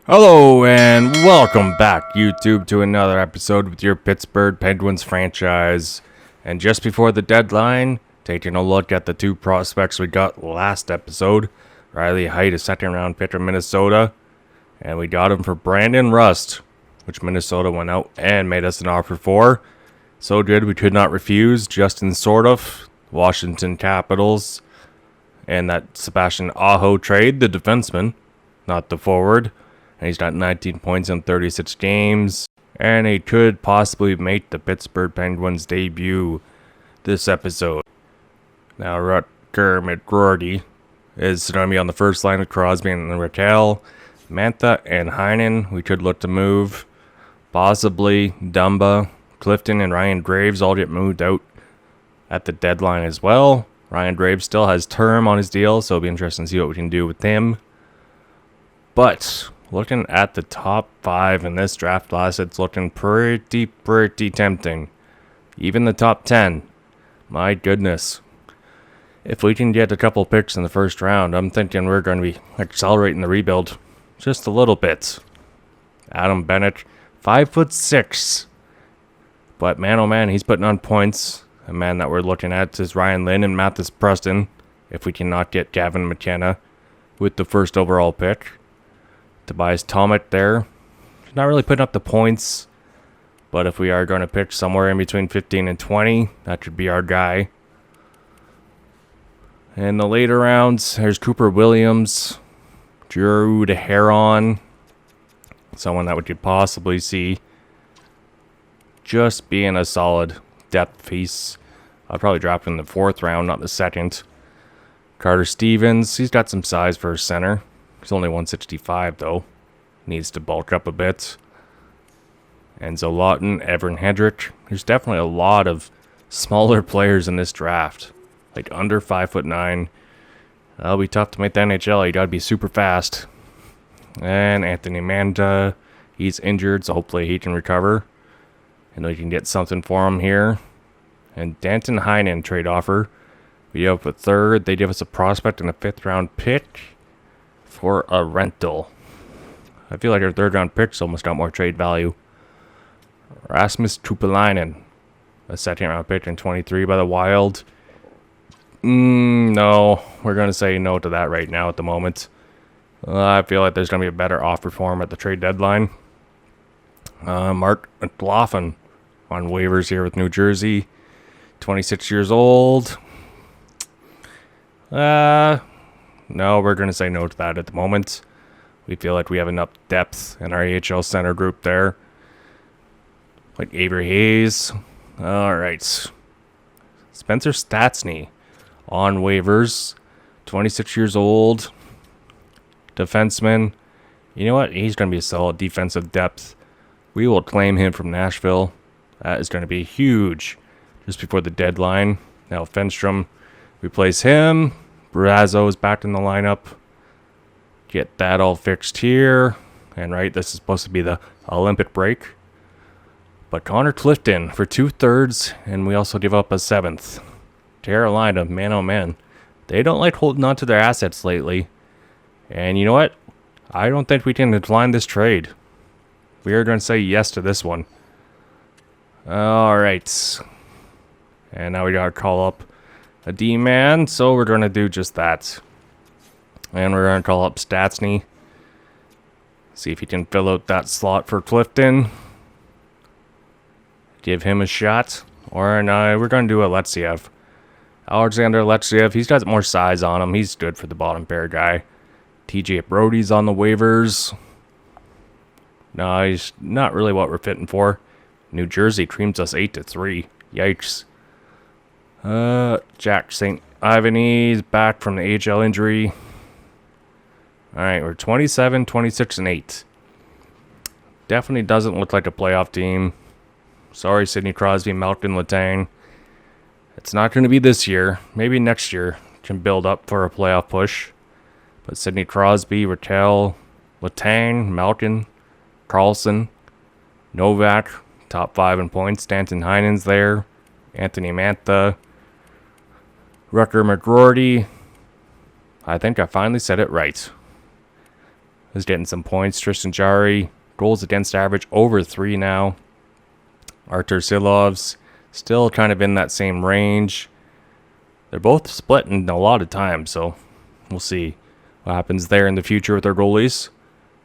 Hello and welcome back, YouTube, to another episode with your Pittsburgh Penguins franchise. And just before the deadline, taking a look at the two prospects we got last episode. Riley Heidt, a second-round pick from Minnesota, and we got him for Brandon Rust, which Minnesota went out and made us an offer for. So good we could not refuse. Justin Sordoff, Washington Capitals, and that Sebastian Aho trade, the defenseman, not the forward. And he's got 19 points in 36 games. And he could possibly make the Pittsburgh Penguins debut this episode. Now, Rutger McGroarty is going to be on the first line with Crosby and Raquel. Mantha and Heinen, we could look to move. Possibly Dumba, Clifton, and Ryan Graves all get moved out at the deadline as well. Ryan Graves still has term on his deal, so it'll be interesting to see what we can do with him. But looking at the top 5 in this draft class, it's looking pretty tempting. Even the top 10. My goodness. If we can get a couple picks in the first round, I'm thinking we're going to be accelerating the rebuild just a little bit. Adam Bennett, 5'6". But man, oh man, he's putting on points. A man that we're looking at is Ryan Lynn and Mathis Preston, if we cannot get Gavin McKenna with the first overall pick. Tobias Tomic there. Not really putting up the points, but if we are going to pick somewhere in between 15 and 20, that should be our guy. In the later rounds, there's Cooper Williams, Drew DeHeron, someone that we could possibly see just being a solid depth piece. I'll probably drop him in the 4th round, not the 2nd. Carter Stevens, he's got some size for a center. He's only 165, though. Needs to bulk up a bit. Enzo Lawton, Evan Hedrick. There's definitely a lot of smaller players in this draft. Like under 5'9". That'll be tough to make the NHL. You gotta be super fast. And Anthony Manta, he's injured, so hopefully he can recover. And we can get something for him here. And Danton Heinen trade offer. We have a 3rd. They give us a prospect and a 5th round pick for a rental. I feel like our 3rd round pick's almost got more trade value. Rasmus Tupelainen, a 2nd round pick in 23 by the Wild. No, we're going to say no to that right now at the moment. I feel like there's going to be a better offer for him at the trade deadline. Mark McLaughlin on waivers here with New Jersey. 26 years old. No, we're going to say no to that at the moment. We feel like we have enough depth in our AHL center group there. Like Avery Hayes. All right. Spencer Stastny on waivers. 26 years old. Defenseman. You know what? He's going to be a solid defensive depth. We will claim him from Nashville. That is going to be huge just before the deadline. Now Fenstrom, replace him. Brazzo is back in the lineup. Get that all fixed here. And right, this is supposed to be the Olympic break. But Connor Clifton for 2/3, and we also give up a 7th. Carolina, man oh man. They don't like holding on to their assets lately. And you know what? I don't think we can decline this trade. We are going to say yes to this one. Alright. And now we got to call up a D-man, so we're going to do just that. And we're going to call up Stastny. See if he can fill out that slot for Clifton. Give him a shot. Or no, we're going to do Alexiev. Alexander Alexiev, he's got more size on him. He's good for the bottom pair guy. TJ Brody's on the waivers. No, he's not really what we're fitting for. New Jersey creams us 8-3. Yikes. Jack St. Ivany's back from the AHL injury. Alright, we're 27, 26, and 8. Definitely doesn't look like a playoff team. Sorry, Sidney Crosby, Malkin, Letang. It's not going to be this year. Maybe next year can build up for a playoff push. But Sidney Crosby, Raquel, Letang, Malkin, Carlson, Novak, top 5 in points. Danton Heinen's there. Anthony Mantha. Rutger McGroarty. I think I finally said it right. is getting some points. Tristan Jarry, goals against average over 3 now. Artur Silov's still kind of in that same range. They're both splitting a lot of time, so we'll see what happens there in the future with their goalies.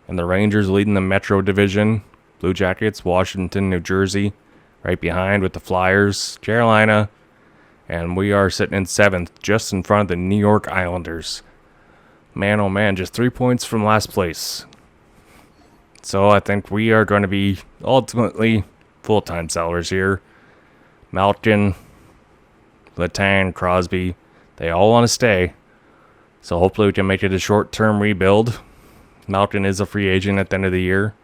And the Rangers leading the Metro Division. Blue Jackets, Washington, New Jersey, right behind with the Flyers, Carolina. And we are sitting in 7th, just in front of the New York Islanders. Man, oh man, just 3 points from last place. So I think we are going to be ultimately full-time sellers here. Malkin, Letang, Crosby, they all want to stay. So hopefully we can make it a short-term rebuild. Malkin is a free agent at the end of the year.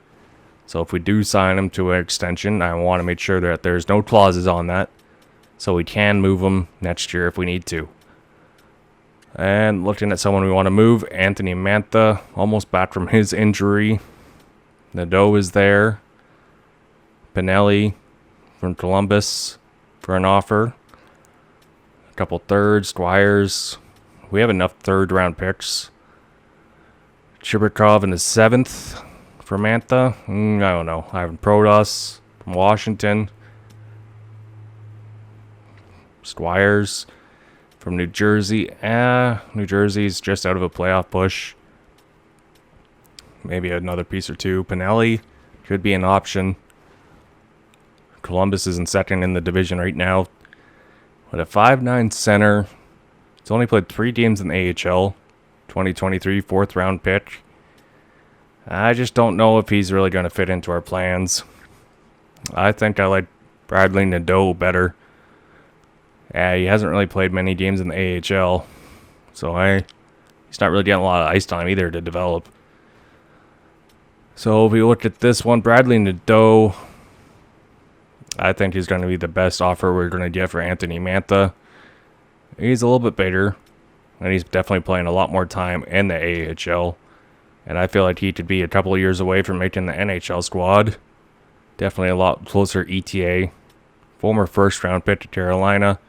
So if we do sign him to an extension, I want to make sure that there's no clauses on that. So we can move him next year if we need to. And looking at someone we want to move, Anthony Mantha, almost back from his injury. Nadeau is there. Pinelli from Columbus for an offer. A couple thirds, Squires. We have enough third-round picks. Chibrikov in the 7th for Mantha. I don't know. Ivan Protas from Washington. Squires from New Jersey. New Jersey's just out of a playoff push. Maybe another piece or two. Pinelli could be an option. Columbus is in second in the division right now. With a 5'9" center. He's only played 3 games in the AHL. 2023 4th round pick. I just don't know if he's really going to fit into our plans. I think I like Bradley Nadeau better. He hasn't really played many games in the AHL. So he's not really getting a lot of ice time either to develop. So if we look at this one, Bradley Nadeau, I think he's going to be the best offer we're going to get for Anthony Mantha. He's a little bit bigger, and he's definitely playing a lot more time in the AHL. And I feel like he could be a couple of years away from making the NHL squad. Definitely a lot closer ETA. Former first-round pick to Carolina.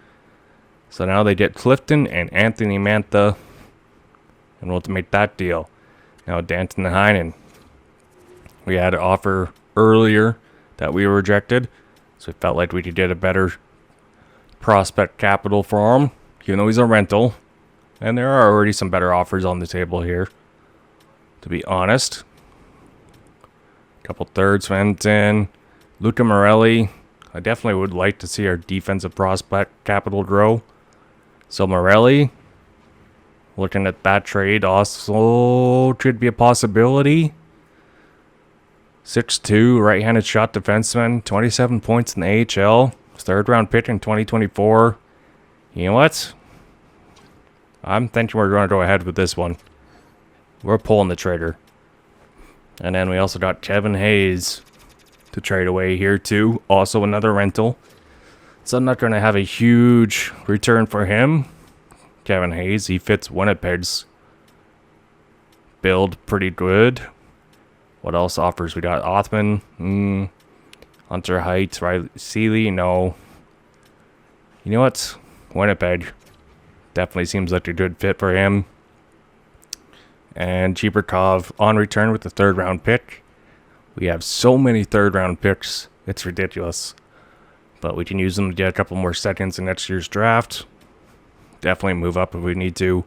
So now they get Clifton and Anthony Mantha, and we'll have to make that deal. Now Danton Heinen. We had an offer earlier that we rejected, so we felt like we could get a better prospect capital for him, even though he's a rental. And there are already some better offers on the table here, to be honest. A couple thirds, Fenton, Luca Morelli. I definitely would like to see our defensive prospect capital grow. So Morelli, looking at that trade, also could be a possibility. 6'2", right-handed shot defenseman, 27 points in the AHL, 3rd round pick in 2024. You know what? I'm thinking we're going to go ahead with this one. We're pulling the trigger. And then we also got Kevin Hayes to trade away here too. Also another rental. So I'm not going to have a huge return for him. Kevin Hayes, he fits Winnipeg's build pretty good. What else offers? We got Othman, Hunter Heights, Riley Seeley, no. You know what? Winnipeg definitely seems like a good fit for him. And Chibrikov on return with the 3rd round pick. We have so many 3rd round picks, it's ridiculous. But we can use them to get a couple more seconds in next year's draft. Definitely move up if we need to.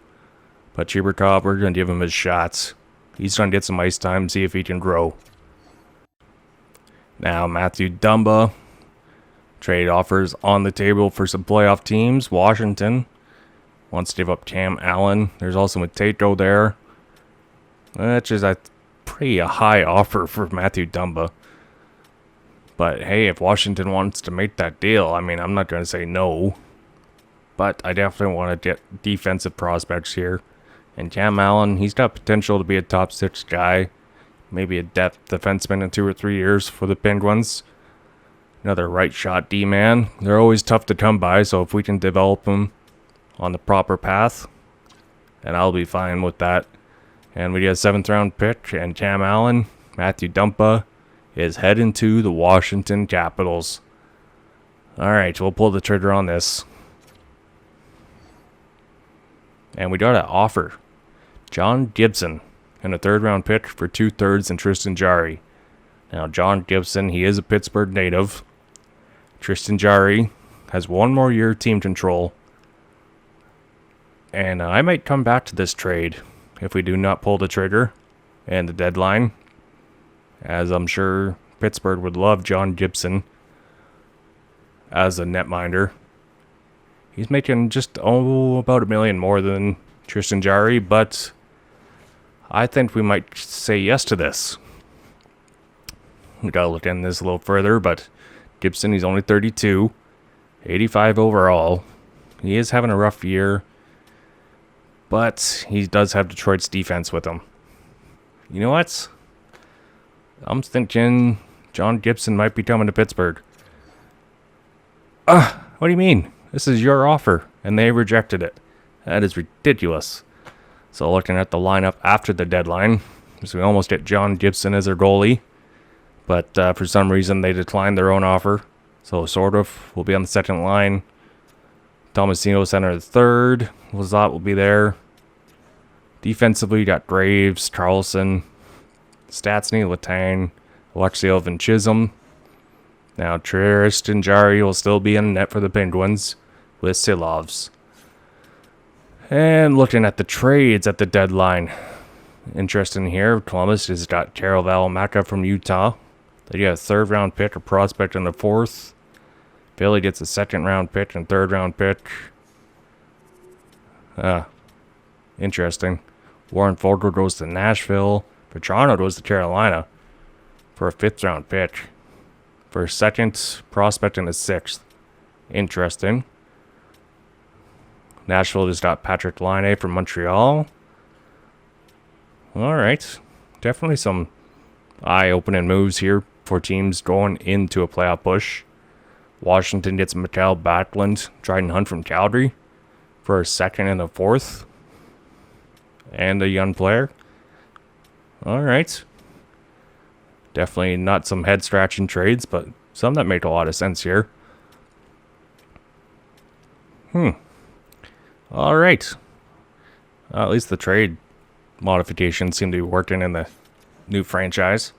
But Chibrikov, we're going to give him his shots. He's going to get some ice time, see if he can grow. Now, Matthew Dumba. Trade offers on the table for some playoff teams. Washington wants to give up Cam Allen. There's also Matejko there. Which is a pretty high offer for Matthew Dumba. But hey, if Washington wants to make that deal, I mean, I'm not going to say no. But I definitely want to get defensive prospects here. And Cam Allen, he's got potential to be a top 6 guy. Maybe a depth defenseman in 2 or 3 years for the Penguins. Another right shot D-man. They're always tough to come by, so if we can develop them on the proper path, then I'll be fine with that. And we get a 7th round pick, and Cam Allen, Matthew Dumba, is heading to the Washington Capitals. Alright, we'll pull the trigger on this. And we got an offer. John Gibson and a third-round pick for 2/3 and Tristan Jarry. Now, John Gibson, he is a Pittsburgh native. Tristan Jarry has one more year team control. And I might come back to this trade if we do not pull the trigger and the deadline, as I'm sure Pittsburgh would love John Gibson as a netminder. He's making just about $1 million more than Tristan Jarry, but I think we might say yes to this. We gotta look into this a little further, but Gibson, he's only 32, 85 overall. He is having a rough year, but he does have Detroit's defense with him. You know what? I'm thinking John Gibson might be coming to Pittsburgh. What do you mean? This is your offer, and they rejected it. That is ridiculous. So looking at the lineup after the deadline, so we almost get John Gibson as their goalie, but for some reason they declined their own offer. So sort of will be on the second line. Tomasino center the third. Lazat will be there. Defensively, you got Graves, Carlson, Stastny, Letang, Alexeyev, and Chisholm. Now, Tristan Jarry will still be in net for the Penguins with Silovs. And looking at the trades at the deadline. Interesting here, Columbus has got Carol Valimaka from Utah. They get a third-round pick, a prospect in the fourth. Philly gets a second-round pick and third-round pick. Interesting. Warren Foegele goes to Nashville. Petrano goes to Carolina for a fifth-round pick. For a second prospect and a sixth. Interesting. Nashville just got Patrick Laine from Montreal. Alright. Definitely some eye-opening moves here for teams going into a playoff push. Washington gets Mikael Backlund, Dryden Hunt from Calgary for a second and a fourth. And a young player. Alright. Definitely not some head-scratching trades, but some that make a lot of sense here. Alright. At least the trade modifications seem to be working in the new franchise.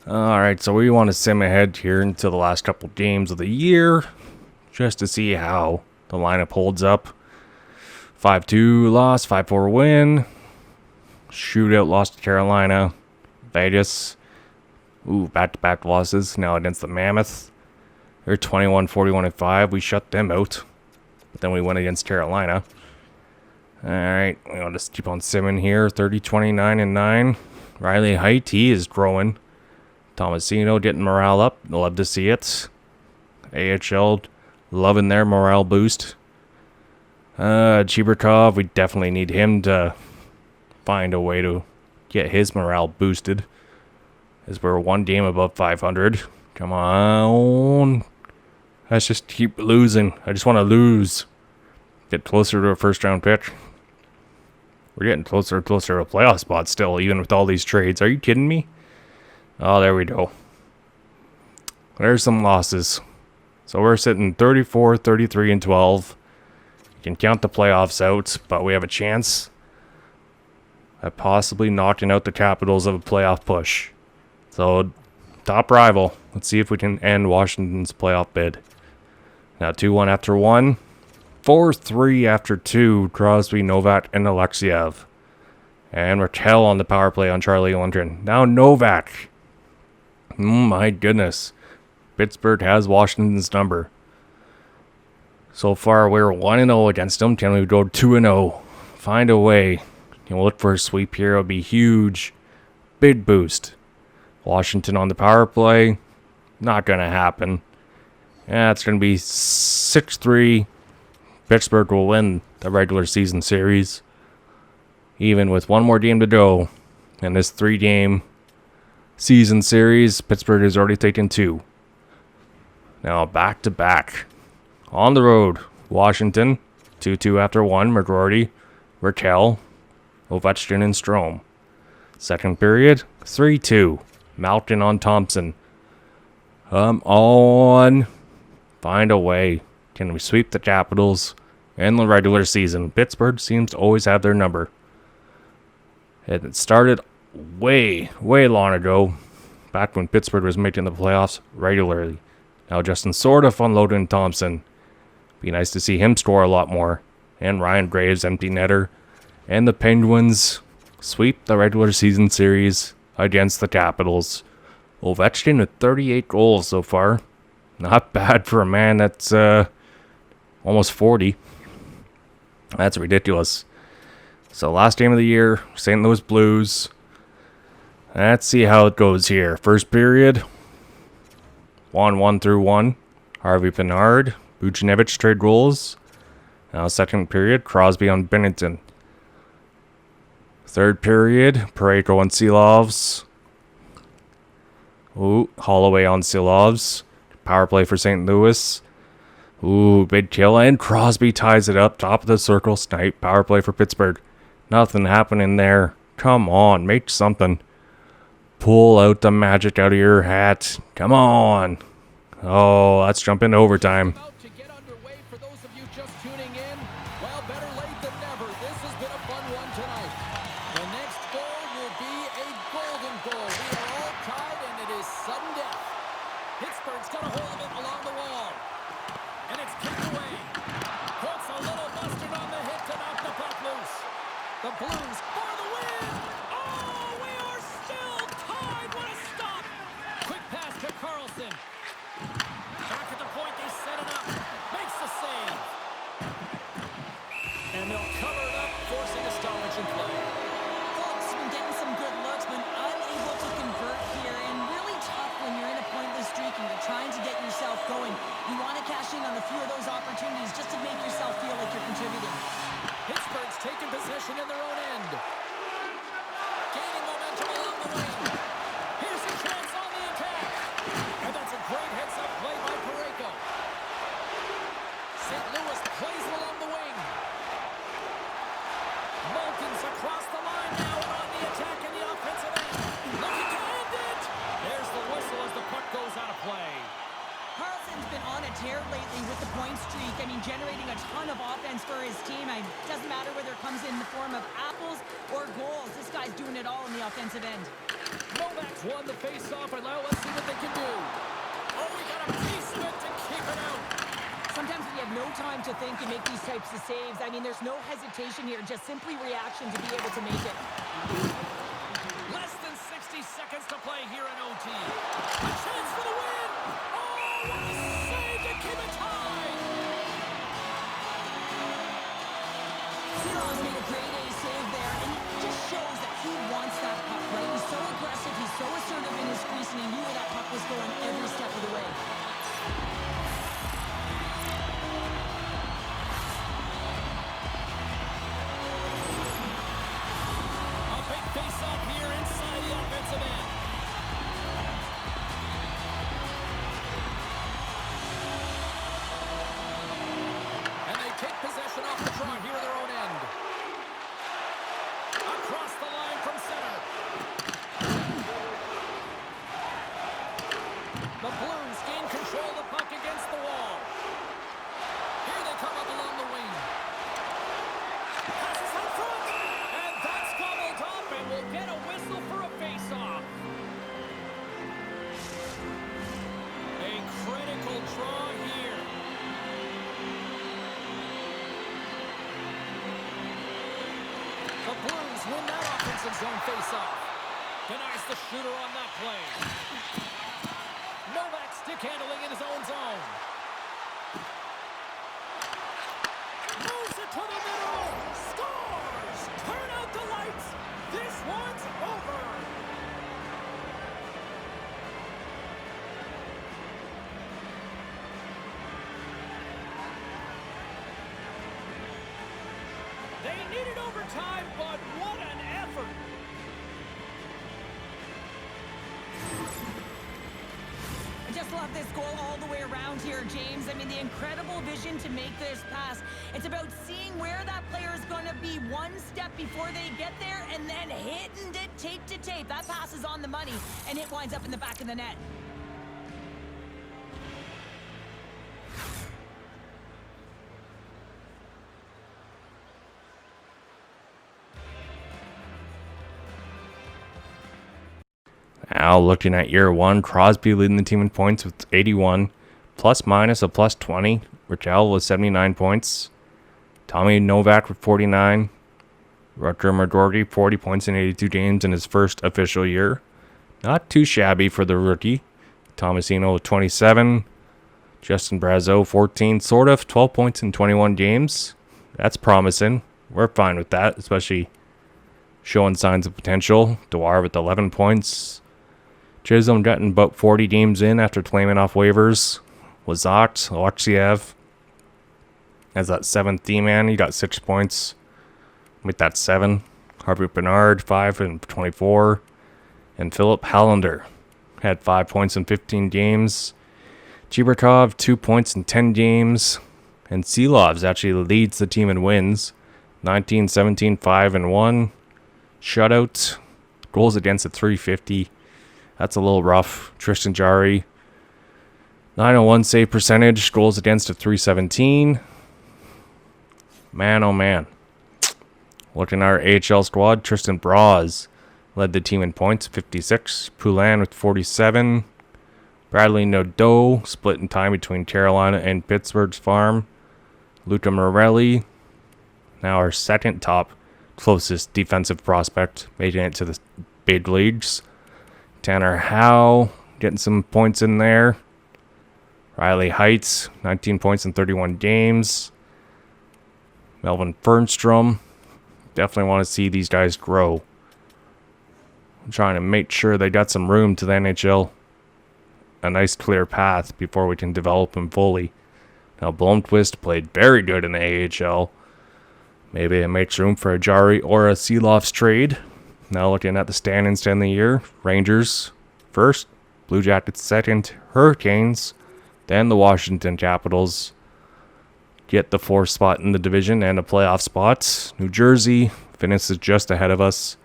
Alright, so we want to sim ahead here into the last couple games of the year, just to see how the lineup holds up. 5-2 loss, 5-4 win. Shootout loss to Carolina. Vegas. Back-to-back losses now against the Mammoth. They're 21-41-5. We shut them out. But then we went against Carolina. Alright, we'll just keep on simming here. 30-29-9. Riley Height, he is growing. Tomasino getting morale up. Love to see it. AHL loving their morale boost. Chibrikov, we definitely need him to find a way to get his morale boosted. As we're one game above 500. Come on. Let's just keep losing. I just want to lose. Get closer to a first round pick. We're getting closer and closer to a playoff spot still, even with all these trades. Are you kidding me? Oh, there we go. There's some losses. So we're sitting 34, 33, and 12. You can count the playoffs out, but we have a chance at possibly knocking out the Capitals of a playoff push. So, top rival. Let's see if we can end Washington's playoff bid. Now, 2-1 after 1. 4-3 after 2. Crosby, Novak, and Alexeyev. And Raquel on the power play on Charlie Lundgren. Now, Novak. My goodness. Pittsburgh has Washington's number. So far, we're 1-0 against them. Can we go 2-0? Find a way. We'll look for a sweep here. It'll be huge. Big boost. Washington on the power play. Not going to happen. Yeah, it's going to be 6-3. Pittsburgh will win the regular season series. Even with one more game to go in this 3-game season series, Pittsburgh has already taken 2. Now back to back. On the road, Washington, 2-2 after 1, McGroarty, Raquel, Ovechkin, and Strome. Second period, 3-2, Malkin on Thompson. On. Find a way. Can we sweep the Capitals in the regular season? Pittsburgh seems to always have their number. It started way long ago, back when Pittsburgh was making the playoffs regularly. Now Justin sort of unloaded in Thompson. Be nice to see him score a lot more. And Ryan Graves, empty netter. And the Penguins sweep the regular season series against the Capitals. Ovechkin with 38 goals so far. Not bad for a man that's almost 40. That's ridiculous. So last game of the year, St. Louis Blues. Let's see how it goes here. First period, 1-1-1. Harvey Pinard, Buchnevich trade goals. Now second period, Crosby on Binnington. Third period, Parayko on Seelovs. Ooh, Holloway on Seelovs. Power play for St. Louis. Ooh, big kill, and Crosby ties it up. Top of the circle, snipe. Power play for Pittsburgh. Nothing happening there. Come on, make something. Pull out the magic out of your hat. Come on. Oh, let's jump into overtime. About to get underway for those of you just tuning in. Well, better late than never. This has been a fun one tonight. The next goal will be a golden goal. We are all tied, and it is sudden death. Pittsburgh's got a hold of it along the wall. And it's kicked away. Puts a little mustard on the hit to knock the puck loose. The Blues for the win. Oh, we are still tied. What a stop. Quick pass to Carlson. Back at the point, they set it up. Makes the save. And they'll cover it up, forcing a stoppage in play. Folks, been getting some good looks, but unable to convert here, and really tough when you're in a pointless streak and you're trying to get yourself going. You want to cash in on a few of those opportunities just to make yourself feel like you're contributing. Pittsburgh's taking possession in their own end. Gaining momentum along the wing. Here's a chance on the attack. And that's a great heads-up play by Parayko. St. Louis plays along the wing. Malkin's across the line now and on the attack in the offensive end. Looking to end it. There's the whistle as the puck goes out of play. Carlson's been on a tear lately with the point streak. I mean, generating a ton of offense for his team. It doesn't matter whether it comes in the form of apples or goals. This guy's doing it all on the offensive end. Novak's won the face-off, and now let's see what they can do. Oh, we got a piece of it to keep it out. Sometimes when you have no time to think and make these types of saves, I mean, there's no hesitation here, just simply reaction to be able to make it. Less than 60 seconds to play here in OT. A chance for the win. Oh, what a save to keep it tied. Seelovs made a great A save there, and it just shows that he wants that puck, right? He's so aggressive, he's so assertive in his crease, and he knew where that puck was going every step of the way. A big face-off here inside the offensive end. And they take possession off the draw here at their own end. Across the line from center. The Blues gain control of the puck against the wall. Here they come up along the wing. Passes out front. And that's gobbled up, and we'll get a whistle for a face-off. A critical draw here. The Blues win that offensive zone face-off. Denies the shooter on that play. Novak stick handling in his own zone. Moves it to the middle. Scores! Turn out the lights. This one's over. They needed overtime, but what an effort. I just love this goal all the way around here, James. I mean, the incredible vision to make this pass. It's about seeing where that player is going to be one step before they get there and then hitting it tape to tape. That pass is on the money, and it winds up in the back of the net. Now looking at year one, Crosby leading the team in points with 81, plus minus a plus 20. Richel with 79 points. Tommy Novak with 49. Rutger McGroarty 40 points in 82 games in his first official year. Not too shabby for the rookie. Tomasino with 27. Justin Brazeau 14, sort of 12 points in 21 games. That's promising. We're fine with that, especially showing signs of potential. Dwyer with 11 points. Chisholm getting about 40 games in after claiming off waivers. Lazat, Alexiev as that 7th D-man. He got 6 points. With that 7. Harvey Bernard, 5 and 24. And Philip Hallander had 5 points in 15 games. Chibarkov, 2 points in 10 games. And Seelovs actually leads the team in wins. 19, 17, 5, and 1. Shutout. Goals against at 350. That's a little rough. Tristan Jarry, 901 save percentage. Goals against at 317. Man, oh man. Looking at our AHL squad, Tristan Braz led the team in points, 56. Poulin with 47. Bradley Nadeau split in time between Carolina and Pittsburgh's farm. Luca Morelli, now our second top closest defensive prospect, making it to the big leagues. Tanner Howe getting some points in there. Riley Heights, 19 points in 31 games. Melvin Fernstrom. Definitely want to see these guys grow. I'm trying to make sure they got some room to the NHL. A nice clear path before we can develop them fully. Now Blomqvist played very good in the AHL. Maybe it makes room for a Jari or a Seelovs trade. Now looking at the standings to end the year. Rangers first, Blue Jackets second, Hurricanes, then the Washington Capitals get the 4th spot in the division and a playoff spot. New Jersey finishes just ahead of us.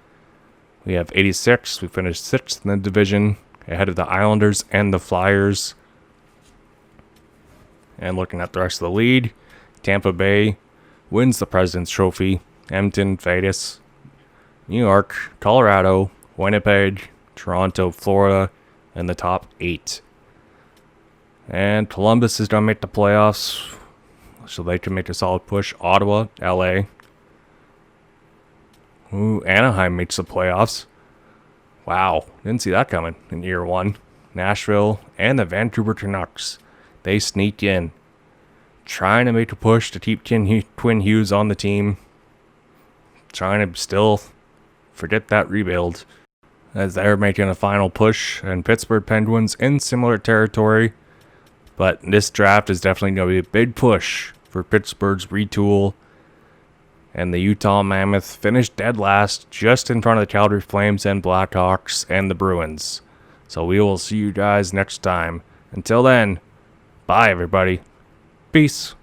We have 86. We finished 6th in the division, ahead of the Islanders and the Flyers. And looking at the rest of the league, Tampa Bay wins the President's Trophy. Edmonton, Vegas, New York, Colorado, Winnipeg, Toronto, Florida, and the top 8. And Columbus is going to make the playoffs, so they can make a solid push. Ottawa, LA. Ooh, Anaheim makes the playoffs. Wow, didn't see that coming in year one. Nashville and the Vancouver Canucks, they sneak in, trying to make a push to keep Quinn Hughes on the team. Trying to still forget that rebuild, as they're making a final push. And Pittsburgh Penguins in similar territory. But this draft is definitely going to be a big push for Pittsburgh's retool. And the Utah Mammoth finished dead last, just in front of the Calgary Flames and Blackhawks and the Bruins. So we will see you guys next time. Until then, bye everybody. Peace.